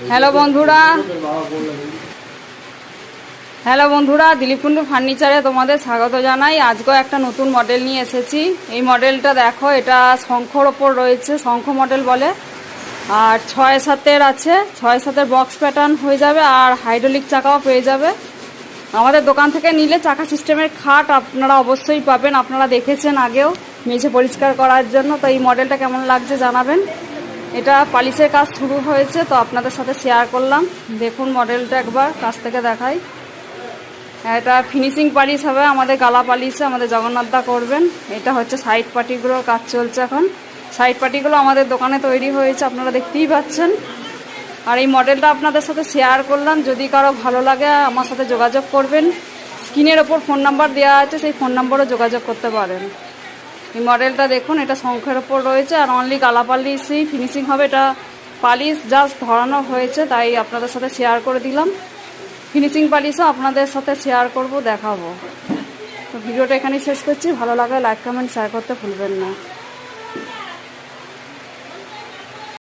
Hello বন্ধুরা, দিলীপ কুন্ডু ফার্নিচারে তোমাদের স্বাগত জানাই। আজকেও একটা নতুন মডেল নিয়ে এসেছি। এই মডেলটা দেখো, এটা শঙ্খর ওপর রয়েছে, শঙ্খ মডেল বলে। আর 6-7 আছে, 6-7 বক্স প্যাটার্ন হয়ে যাবে, আর হাইড্রোলিক চাকাও পেয়ে যাবে। আমাদের দোকান থেকে নিলে চাকা সিস্টেমের খাট আপনারা অবশ্যই পাবেন। আপনারা দেখেছেন আগেও মেঝে পরিষ্কার করার জন্য। তো এই মডেলটা কেমন লাগছে জানাবেন। এটা পালিশের কাজ শুরু হয়েছে, তো আপনাদের সাথে শেয়ার করলাম। দেখুন মডেলটা একবার কাছ থেকে দেখাই। এটা ফিনিশিং পালিশ হবে, আমাদের গালা পালিশে আমাদের জগন্নাথদা করবেন। এটা হচ্ছে সাইড পাটিগুলোর কাজ চলছে এখন। সাইড পাটিগুলো আমাদের দোকানে তৈরি হয়েছে, আপনারা দেখতেই পাচ্ছেন। আর এই মডেলটা আপনাদের সাথে শেয়ার করলাম। যদি কারো ভালো লাগে আমার সাথে যোগাযোগ করবেন। স্ক্রিনের ওপর ফোন নাম্বার দেওয়া আছে, সেই ফোন নাম্বারও যোগাযোগ করতে পারেন। এই মডেলটা দেখুন, এটা শঙ্খের ওপর রয়েছে, আর অনলি গালা পালিশই ফিনিশিং হবে। এটা পালিশ জাস্ট ধরানো হয়েছে, তাই আপনাদের সাথে শেয়ার করে দিলাম। ফিনিশিং পালিশও আপনাদের সাথে শেয়ার করব, দেখাবো। তো ভিডিওটা এখানেই শেষ করছি। ভালো লাগে লাইক কমেন্ট শেয়ার করতে ভুলবেন না।